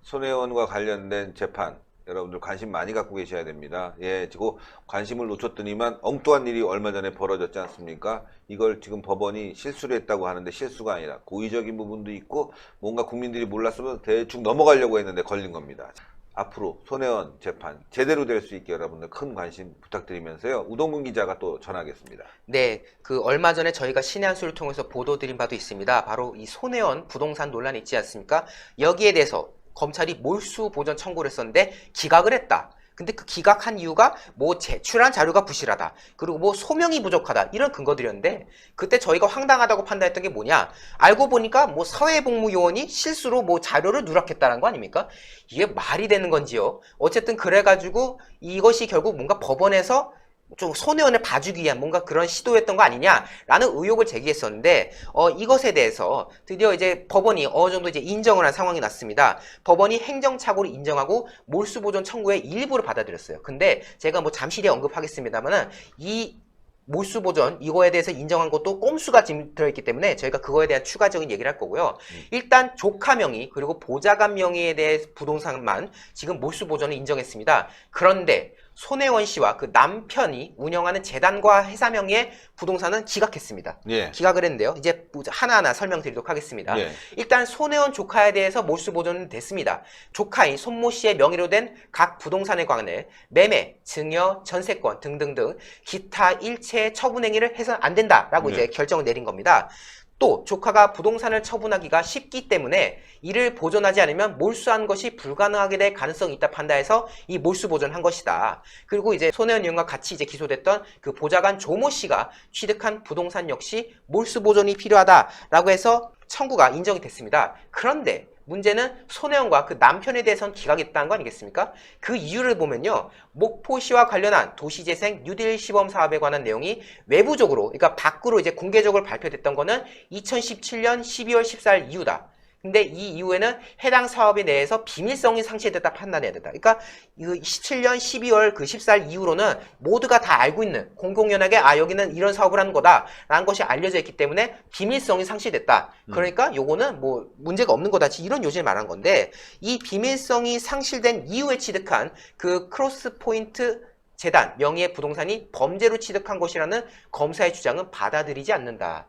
손혜원과 관련된 재판 여러분들 관심 많이 갖고 계셔야 됩니다. 예, 지금 관심을 놓쳤더니만 엉뚱한 일이 얼마 전에 벌어졌지 않습니까? 이걸 지금 법원이 실수를 했다고 하는데 실수가 아니라 고의적인 부분도 있고 뭔가 국민들이 몰랐으면 대충 넘어가려고 했는데 걸린 겁니다. 앞으로 손혜원 재판 제대로 될 수 있게 여러분들 큰 관심 부탁드리면서요. 우동근 기자가 또 전하겠습니다. 네, 그 얼마 전에 저희가 신의 한 수를 통해서 보도드린 바도 있습니다. 바로 이 손혜원 부동산 논란이 있지 않습니까? 여기에 대해서 검찰이 몰수 보전 청구를 했었는데 기각을 했다. 근데 그 기각한 이유가 뭐 제출한 자료가 부실하다. 그리고 뭐 소명이 부족하다. 이런 근거들이었는데 그때 저희가 황당하다고 판단했던 게 뭐냐? 알고 보니까 뭐 사회복무요원이 실수로 뭐 자료를 누락했다는 거 아닙니까? 이게 말이 되는 건지요. 어쨌든 그래가지고 이것이 결국 뭔가 법원에서 좀 손혜원을 봐주기 위한 뭔가 그런 시도였던 거 아니냐라는 의혹을 제기했었는데 이것에 대해서 드디어 이제 법원이 어느 정도 이제 인정을 한 상황이 났습니다. 법원이 행정착오를 인정하고 몰수보존 청구의 일부를 받아들였어요. 근데 제가 뭐 잠시 뒤에 언급하겠습니다만은 이 몰수보전 이거에 대해서 인정한 것도 꼼수가 지금 들어있기 때문에 저희가 그거에 대한 추가적인 얘기를 할 거고요. 일단 조카 명의 그리고 보좌관 명의에 대해 부동산만 지금 몰수보전을 인정했습니다. 그런데 손혜원 씨와 그 남편이 운영하는 재단과 회사 명의의 부동산은 기각했습니다. 예. 기각을 했는데요. 이제 하나하나 설명드리도록 하겠습니다. 예. 일단 손혜원 조카에 대해서 몰수보전은 됐습니다. 조카인 손모 씨의 명의로 된 각 부동산에 관해 매매, 증여, 전세권 등등등 기타 일체 처분 행위를 해서는 안 된다라고 예. 이제 결정을 내린 겁니다. 또 조카가 부동산을 처분하기가 쉽기 때문에 이를 보존하지 않으면 몰수한 것이 불가능하게 될 가능성이 있다 판단해서 이 몰수 보존한 것이다. 그리고 이제 손혜원 의원과 같이 이제 기소됐던 그 보좌관 조모 씨가 취득한 부동산 역시 몰수 보존이 필요하다라고 해서 청구가 인정이 됐습니다. 그런데 문제는 손혜원과 그 남편에 대해서는 기각했다는 거 아니겠습니까? 그 이유를 보면요. 목포시와 관련한 도시재생 뉴딜 시범 사업에 관한 내용이 외부적으로, 그러니까 밖으로 이제 공개적으로 발표됐던 거는 2017년 12월 14일 이후다. 근데 이 이후에는 해당 사업에 대해서 비밀성이 상실됐다 판단해야 된다. 그러니까 17년 12월 그 14일 이후로는 모두가 다 알고 있는 공공연하게 여기는 이런 사업을 하는 거다라는 것이 알려져 있기 때문에 비밀성이 상실됐다. 그러니까 요거는 뭐 문제가 없는 거다. 이런 요지를 말한 건데 이 비밀성이 상실된 이후에 취득한 그 크로스포인트 재단 명의의 부동산이 범죄로 취득한 것이라는 검사의 주장은 받아들이지 않는다.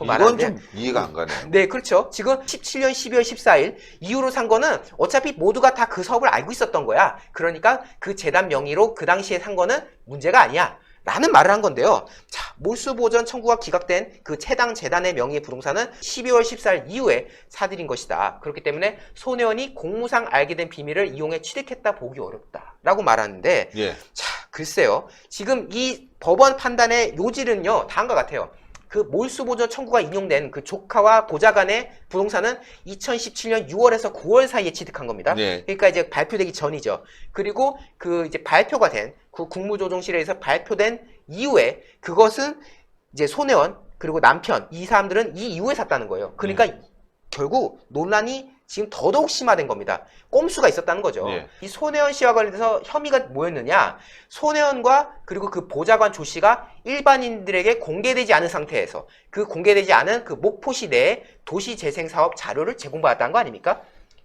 이건 좀 이해가 안 가네요. 네, 그렇죠. 지금 17년 12월 14일 이후로 산 거는 어차피 모두가 다 그 사업을 알고 있었던 거야. 그러니까 그 재단 명의로 그 당시에 산 거는 문제가 아니야. 라는 말을 한 건데요. 자, 몰수보전 청구가 기각된 그 해당 재단의 명의의 부동산은 12월 14일 이후에 사들인 것이다. 그렇기 때문에 손혜원이 공무상 알게 된 비밀을 이용해 취득했다 보기 어렵다. 라고 말하는데 예. 자, 글쎄요. 지금 이 법원 판단의 요지는요. 다음과 같아요. 그 몰수보전 청구가 인용된 그 조카와 보좌관의 부동산은 2017년 6월에서 9월 사이에 취득한 겁니다. 네. 그러니까 이제 발표되기 전이죠. 그리고 그 이제 발표가 된 그 국무조정실에서 발표된 이후에 그것은 이제 손혜원 그리고 남편 이 사람들은 이 이후에 샀다는 거예요. 그러니까 결국 논란이 지금 더더욱 심화된 겁니다. 꼼수가 있었다는 거죠. 네. 이 손혜원 씨와 관련해서 혐의가 뭐였느냐? 손혜원과 그리고 그 보좌관 조 씨가 일반인들에게 공개되지 않은 상태에서 그 공개되지 않은 그 목포시 내에 도시재생사업 자료를 제공받았다는 거 아닙니까?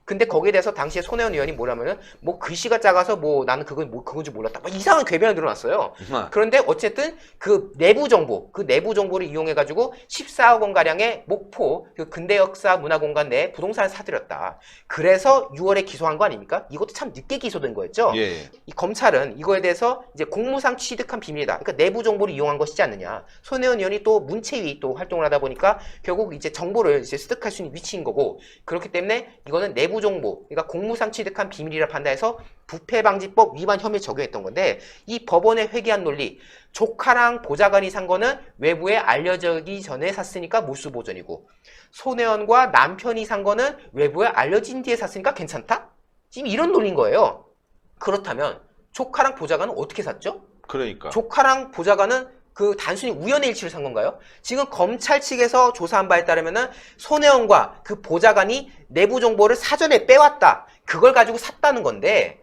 근데 거기에 대해서 당시에 손혜원 의원이 뭐라면은 뭐 글씨가 작아서 뭐 나는 그건 뭐 그건 줄 몰랐다. 뭐 이상한 궤변을 늘어났어요. 그런데 어쨌든 그 내부 정보를 이용해 가지고 14억 원 가량의 목포 그 근대 역사 문화 공간 내에 부동산을 사들였다. 그래서 6월에 기소한 거 아닙니까? 이것도 참 늦게 기소된 거였죠. 예. 이 검찰은 이거에 대해서 이제 공무상 취득한 비밀이다. 그러니까 내부 정보를 이용한 것이지 않느냐. 손혜원 의원이 또 문체위 또 활동을 하다 보니까 결국 이제 정보를 이제 습득할 수 있는 위치인 거고 그렇기 때문에 이거는 내부 정보, 그러니까 공무상 취득한 비밀이라 판단해서 부패방지법 위반 혐의를 적용했던 건데 이 법원의 회귀한 논리, 조카랑 보좌관이 산 거는 외부에 알려지기 전에 샀으니까 몰수보전이고 손혜원과 남편이 산 거는 외부에 알려진 뒤에 샀으니까 괜찮다? 지금 이런 논리인 거예요. 그렇다면 조카랑 보좌관은 어떻게 샀죠? 그러니까. 조카랑 보좌관은 그 단순히 우연의 일치를 산 건가요? 지금 검찰 측에서 조사한 바에 따르면은 손혜원과 그 보좌관이 내부 정보를 사전에 빼왔다. 그걸 가지고 샀다는 건데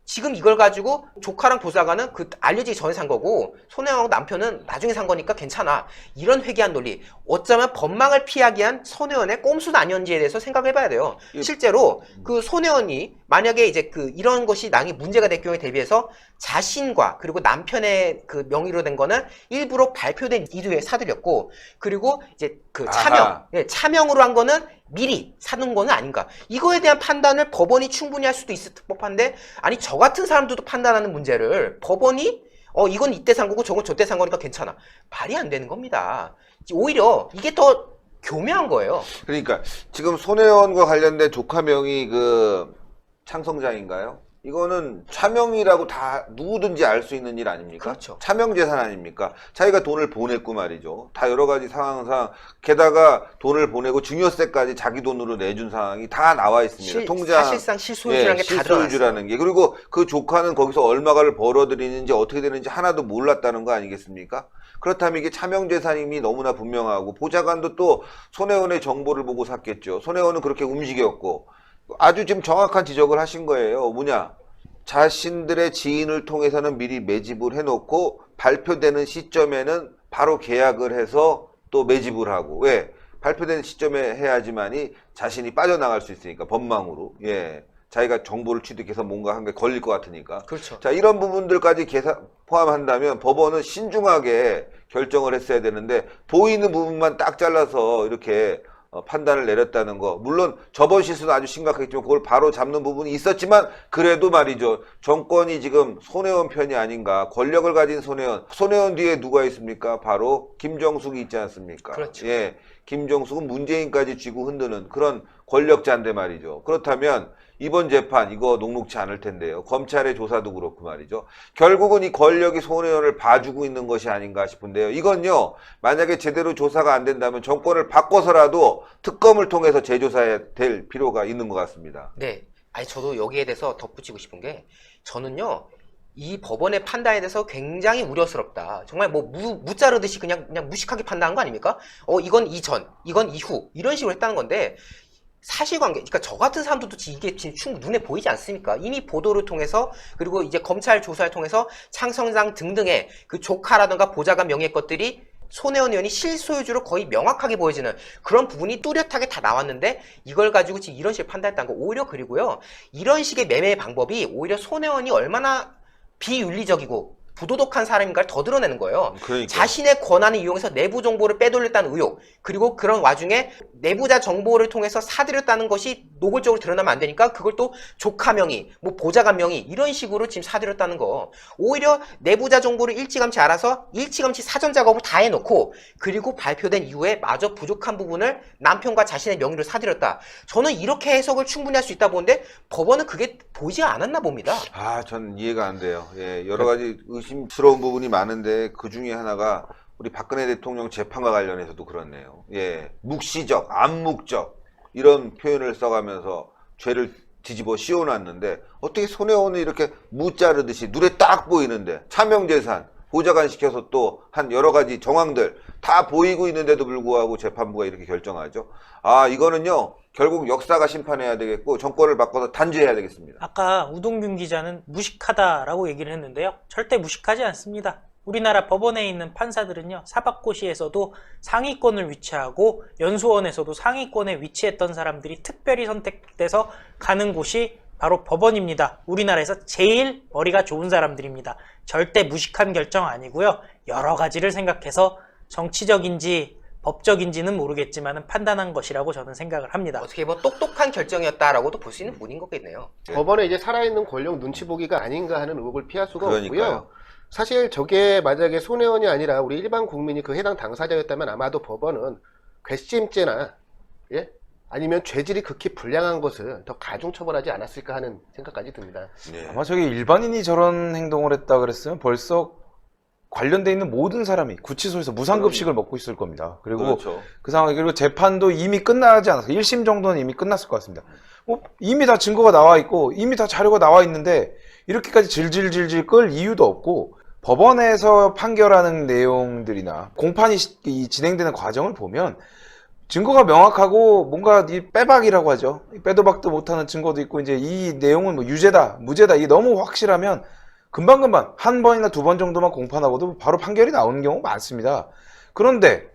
지금 이걸 가지고 조카랑 보좌관은 그 알려지기 전에 산 거고 손혜원하고 남편은 나중에 산 거니까 괜찮아. 이런 회귀한 논리. 어쩌면 법망을 피하기 위한 손혜원의 꼼수는 아니었는지에 대해서 생각해봐야 돼요. 실제로 그 손혜원이 만약에 이제 그 이런 것이 나중에 문제가 될 경우에 대비해서 자신과 그리고 남편의 그 명의로 된 거는 일부러 발표된 이후에 사들였고, 그리고 이제 그 차명, 예, 차명으로 한 거는 미리 사둔 거는 아닌가. 이거에 대한 판단을 법원이 충분히 할 수도 있을 법한데, 아니 저 같은 사람들도 판단하는 문제를 법원이 이건 이때 산 거고 저건 저때 산 거니까 괜찮아. 말이 안 되는 겁니다. 오히려 이게 더 교묘한 거예요. 그러니까 지금 손혜원과 관련된 조카명이 그 창성자인가요? 이거는 차명이라고 다 누구든지 알 수 있는 일 아닙니까? 그렇죠. 차명 재산 아닙니까? 자기가 돈을 보냈고 말이죠. 다 여러 가지 상황상 게다가 돈을 보내고 증여세까지 자기 돈으로 내준 상황이 다 나와 있습니다. 통장 사실상 실소유주라는 게 다 들어갔어요. 실소유주라는 게. 그리고 그 조카는 거기서 얼마가를 벌어들이는지 어떻게 되는지 하나도 몰랐다는 거 아니겠습니까? 그렇다면 이게 차명 재산임이 너무나 분명하고, 보좌관도 또 손혜원의 정보를 보고 샀겠죠. 손혜원은 그렇게 움직였고, 아주 지금 정확한 지적을 하신 거예요. 뭐냐? 자신들의 지인을 통해서는 미리 매집을 해놓고 발표되는 시점에는 바로 계약을 해서 또 매집을 하고. 왜? 발표되는 시점에 해야지만이 자신이 빠져나갈 수 있으니까, 법망으로. 예. 자기가 정보를 취득해서 뭔가 한 게 걸릴 것 같으니까. 그렇죠. 자, 이런 부분들까지 포함한다면 법원은 신중하게 결정을 했어야 되는데, 보이는 부분만 딱 잘라서 이렇게 판단을 내렸다는 거. 물론 저번 실수는 아주 심각했지만 그걸 바로 잡는 부분이 있었지만, 그래도 말이죠. 정권이 지금 손혜원 편이 아닌가. 권력을 가진 손혜원 뒤에 누가 있습니까? 바로 김정숙이 있지 않습니까? 그렇죠. 예. 김정숙은 문재인까지 쥐고 흔드는 그런 권력자인데 말이죠. 그렇다면 이번 재판 이거 녹록치 않을 텐데요. 검찰의 조사도 그렇고 말이죠. 결국은 이 권력이 손혜원을 봐주고 있는 것이 아닌가 싶은데요. 이건요, 만약에 제대로 조사가 안 된다면 정권을 바꿔서라도 특검을 통해서 재조사해야 될 필요가 있는 것 같습니다. 네. 아니 저도 여기에 대해서 덧붙이고 싶은 게, 저는요 이 법원의 판단에 대해서 굉장히 우려스럽다. 정말 뭐 무자르듯이 그냥 무식하게 판단한 거 아닙니까? 이건 이전, 이건 이후 이런 식으로 했다는 건데, 사실관계, 그러니까 저 같은 사람들도 이게 지금 충분히 눈에 보이지 않습니까? 이미 보도를 통해서, 그리고 이제 검찰 조사를 통해서 창성장 등등의 그 조카라든가 보좌관 명의의 것들이 손혜원 의원이 실소유주로 거의 명확하게 보여지는 그런 부분이 뚜렷하게 다 나왔는데, 이걸 가지고 지금 이런 식으로 판단했다는 거. 오히려, 그리고요 이런 식의 매매 방법이 오히려 손혜원이 얼마나 비윤리적이고 부도덕한 사람인가를 더 드러내는 거예요. 그러니까. 자신의 권한을 이용해서 내부 정보를 빼돌렸다는 의혹, 그리고 그런 와중에 내부자 정보를 통해서 사들였다는 것이 노골적으로 드러나면 안 되니까 그걸 또 조카 명의, 뭐 보좌관 명의 이런 식으로 지금 사들였다는 거. 오히려 내부자 정보를 일찌감치 알아서 일찌감치 사전 작업을 다 해놓고, 그리고 발표된 이후에 마저 부족한 부분을 남편과 자신의 명의로 사들였다. 저는 이렇게 해석을 충분히 할 수 있다 보는데 법원은 그게 보이지 않았나 봅니다. 전 이해가 안 돼요. 예, 여러 가지 의심스러운 부분이 많은데 그 중에 하나가 우리 박근혜 대통령 재판과 관련해서도 그렇네요. 예, 묵시적, 암묵적 이런 표현을 써가면서 죄를 뒤집어 씌워놨는데, 어떻게 손혜원은 이렇게 무자르듯이 눈에 딱 보이는데, 차명재산, 보좌관 시켜서 또 한 여러 가지 정황들 다 보이고 있는데도 불구하고 재판부가 이렇게 결정하죠. 이거는요, 결국 역사가 심판해야 되겠고 정권을 바꿔서 단죄해야 되겠습니다. 아까 우동균 기자는 무식하다라고 얘기를 했는데요. 절대 무식하지 않습니다. 우리나라 법원에 있는 판사들은요, 사법고시에서도 상위권을 위치하고 연수원에서도 상위권에 위치했던 사람들이 특별히 선택돼서 가는 곳이 바로 법원입니다. 우리나라에서 제일 머리가 좋은 사람들입니다. 절대 무식한 결정 아니고요. 여러 가지를 생각해서 정치적인지 법적인지는 모르겠지만 판단한 것이라고 저는 생각을 합니다. 어떻게 보면 똑똑한 결정이었다라고도 볼 수 있는 부분인 거겠네요. 법원에 이제 살아있는 권력 눈치 보기가 아닌가 하는 의혹을 피할 수가 그러니까요. 없고요. 사실 저게 만약에 손혜원이 아니라 우리 일반 국민이 그 해당 당사자였다면 아마도 법원은 괘씸죄나 아니면 죄질이 극히 불량한 것을 더 가중 처벌하지 않았을까 하는 생각까지 듭니다. 예. 아마 저게 일반인이 저런 행동을 했다 그랬으면 벌써 관련돼 있는 모든 사람이 구치소에서 무상급식을 먹고 있을 겁니다. 그리고 그렇죠. 그 상황에, 그리고 재판도 이미 끝나지 않았어요. 1심 정도는 이미 끝났을 것 같습니다. 이미 다 증거가 나와 있고 이미 다 자료가 나와 있는데 이렇게까지 질질질질 끌 이유도 없고, 법원에서 판결하는 내용들이나 공판이 진행되는 과정을 보면 증거가 명확하고 뭔가 이 빼박이라고 하죠. 빼도 박도 못하는 증거도 있고 이제 이 내용은 뭐 유죄다, 무죄다 이게 너무 확실하면 금방금방 한 번이나 두 번 정도만 공판하고도 바로 판결이 나오는 경우 많습니다. 그런데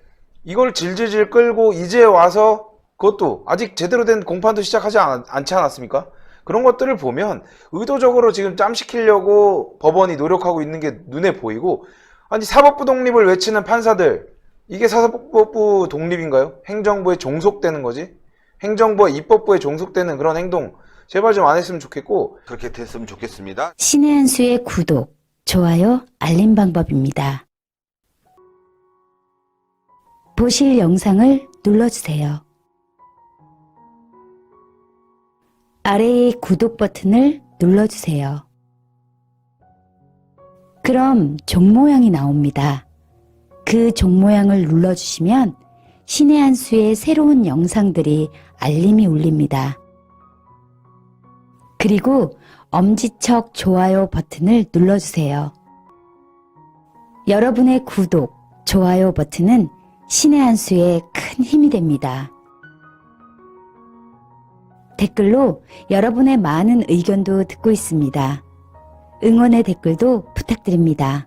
이걸 질질질 끌고 이제 와서 그것도 아직 제대로 된 공판도 시작하지 않지 않았습니까? 그런 것들을 보면 의도적으로 지금 짬시키려고 법원이 노력하고 있는 게 눈에 보이고, 아니 사법부 독립을 외치는 판사들, 이게 사법부 독립인가요? 행정부에 종속되는 거지? 행정부와 입법부에 종속되는 그런 행동 제발 좀 안 했으면 좋겠고. 그렇게 됐으면 좋겠습니다. 신의 한 수의 구독, 좋아요, 알림 방법입니다. 보실 영상을 눌러주세요. 아래의 구독 버튼을 눌러주세요. 그럼 종 모양이 나옵니다. 그 종 모양을 눌러주시면 신의 한 수의 새로운 영상들이 알림이 울립니다. 그리고 엄지척 좋아요 버튼을 눌러주세요. 여러분의 구독, 좋아요 버튼은 신의 한 수에 큰 힘이 됩니다. 댓글로 여러분의 많은 의견도 듣고 있습니다. 응원의 댓글도 부탁드립니다.